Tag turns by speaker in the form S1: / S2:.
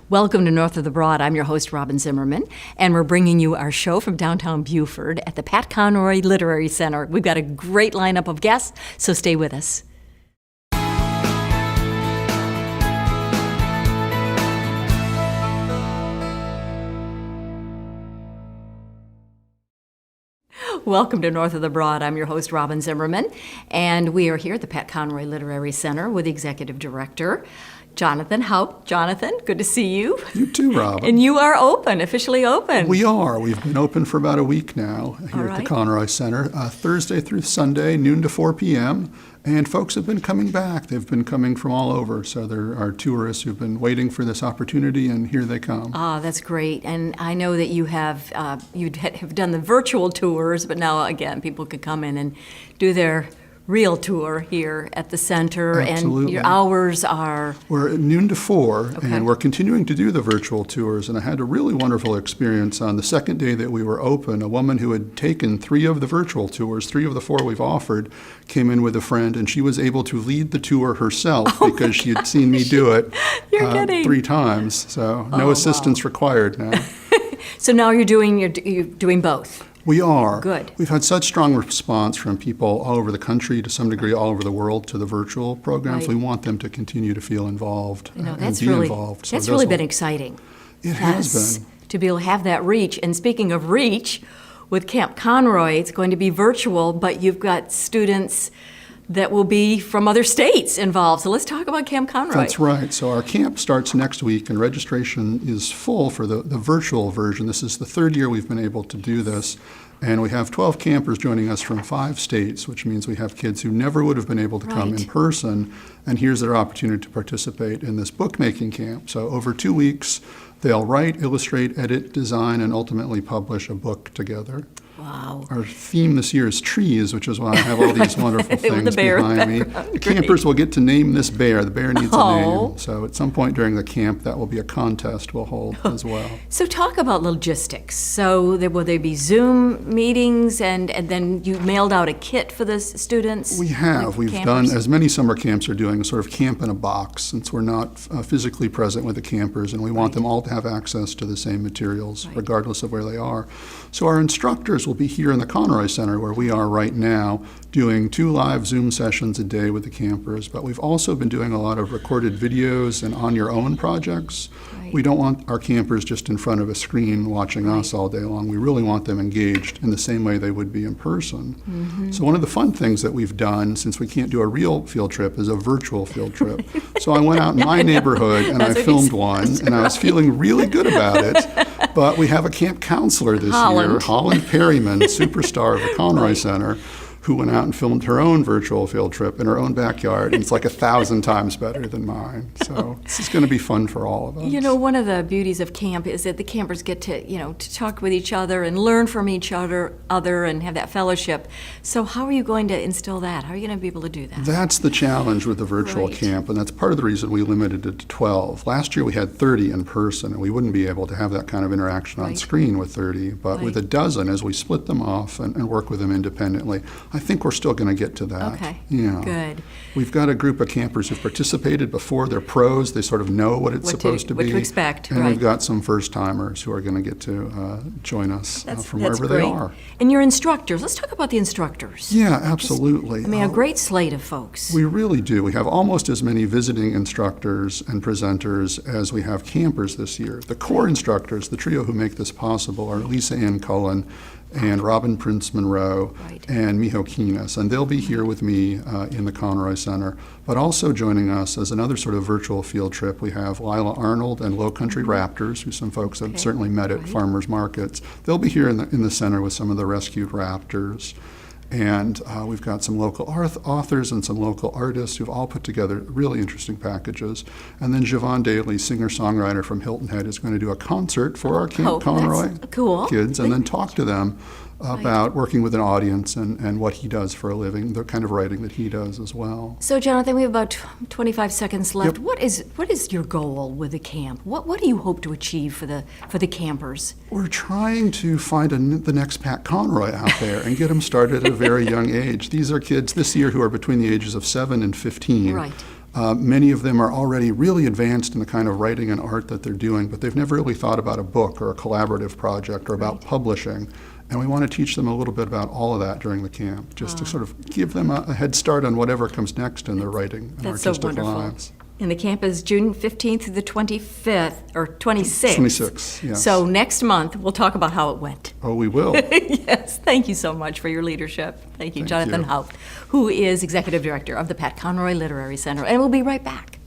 S1: Welcome to North of the Broad. I'm your host, Robin Zimmerman, and we're bringing you our show from downtown Beaufort at the Pat Conroy Literary Center. We've got a great lineup of guests, so stay with us. Welcome to North of the Broad. I'm your host, Robin Zimmerman, and we are here at the Pat Conroy Literary Center with Executive Director Jonathan Haupt. Jonathan, good to see you.
S2: You too, Robin.
S1: And you are open, officially open.
S2: We are. We've been open for about a week now here at the Conroy Center, Thursday through Sunday, noon to 4 p.m., and folks have been coming back. They've been coming from all over, so there are tourists who've been waiting for this opportunity, and here they come.
S1: Ah, that's great. And I know that you have done the virtual tours, but now, again, people could come in and do their real tour here at the center.
S2: Absolutely.
S1: And your hours are?
S2: We're at noon to 4,
S1: Okay.
S2: and we're continuing to do the virtual tours, and I had a really wonderful experience on the second day that we were open. A woman who had taken 3 of the virtual tours, 3 of the 4 we've offered, came in with a friend, and she was able to lead the tour herself because she had seen me do it
S1: You're kidding.
S2: 3 times, so no assistance required now.
S1: So now you're doing both.
S2: We are.
S1: Good.
S2: We've had such strong response from people all over the country, to some degree all over the world, to the virtual programs.
S1: Right.
S2: We want them to continue to feel involved and
S1: That's
S2: be
S1: really
S2: involved. So
S1: that's really been exciting.
S2: It has been.
S1: To be able to have that reach. And speaking of reach, with Camp Conroy, it's going to be virtual, but you've got students that will be from other states involved. So let's talk about Camp Conroy.
S2: That's right. So our camp starts next week, and registration is full for the virtual version. This is the 3rd year we've been able to do this. And we have 12 campers joining us from 5 states, which means we have kids who never would have been able to come in person. And here's their opportunity to participate in this bookmaking camp. So over 2 weeks, they'll write, illustrate, edit, design, and ultimately publish a book together.
S1: Wow.
S2: Our theme this year is trees, which is why I have all these wonderful things behind me. The campers will get to name this bear. The bear needs a name. So at some point during the camp, that will be a contest we'll hold as well.
S1: So talk about logistics. So will there be Zoom meetings, and then you mailed out a kit for the students?
S2: We have. We've done, as many summer camps are doing, a sort of camp in a box, since we're not physically present with the campers, and we want them all to have access to the same materials, regardless of where they are. So our instructors will be here in the Conroy Center, where we are right now, doing 2 live Zoom sessions a day with the campers. But we've also been doing a lot of recorded videos and on-your-own projects. We don't want our campers just in front of a screen watching us all day long. We really want them engaged in the same way they would be in person. Mm-hmm. So one of the fun things that we've done, since we can't do a real field trip, is a virtual field trip. So I went out in my neighborhood and I filmed one, and I was feeling really good about it. But we have a camp counselor this year, Holland Perryman, superstar of the Conroy Center, who went out and filmed her own virtual field trip in her own backyard. And it's like 1,000 times better than mine. So this is going to be fun for all of us.
S1: You know, one of the beauties of camp is that the campers get to talk with each other and learn from each other and have that fellowship. So how are you going to instill that? How are you going to be able to do that?
S2: That's the challenge with the virtual camp, and that's part of the reason we limited it to 12. Last year we had 30 in person, and we wouldn't be able to have that kind of interaction on screen with 30. But with a dozen, as we split them off and work with them independently, I think we're still going to get to that.
S1: Okay,
S2: yeah.
S1: Good.
S2: We've got a group of campers who've participated before. They're pros. They sort of know what it's supposed to be.
S1: What to expect,
S2: and we've got some first-timers who are going to get to join us from wherever they are.
S1: And your instructors. Let's talk about the instructors.
S2: Yeah, absolutely.
S1: I mean, a great slate of folks.
S2: We really do. We have almost as many visiting instructors and presenters as we have campers this year. The core instructors, the trio who make this possible, are Lisa Ann Cullen and Robin Prince Monroe and Miho Keenis, and they'll be here with me in the Conroy Center. But also joining us as another sort of virtual field trip, we have Lila Arnold and Low Country Raptors, who some folks have certainly met at farmers markets. They'll be here in the center with some of the rescued raptors. And we've got some local authors and some local artists who've all put together really interesting packages. And then Javon Daly, singer-songwriter from Hilton Head, is going to do a concert for our Camp Conroy kids, and then talk to them about working with an audience and what he does for a living, the kind of writing that he does as well.
S1: So, Jonathan, we have about 25 seconds left. Yep. What is your goal with the camp? What do you hope to achieve for the campers?
S2: We're trying to find the next Pat Conroy out there and get them started at a very young age. These are kids this year who are between the ages of 7 and 15.
S1: Right.
S2: Many of them are already really advanced in the kind of writing and art that they're doing, but they've never really thought about a book or a collaborative project or about publishing. And we want to teach them a little bit about all of that during the camp, just to sort of give them a head start on whatever comes next in their writing and
S1: That's so
S2: artistic
S1: wonderful.
S2: lives.
S1: And the camp is June 15th through the 25th, or 26th.
S2: 26, yes.
S1: So next month, we'll talk about how it went.
S2: Oh, we will.
S1: Yes, thank you so much for your leadership. Thank you,
S2: Thank
S1: Jonathan
S2: you.
S1: Haupt, who is Executive Director of the Pat Conroy Literary Center. And we'll be right back.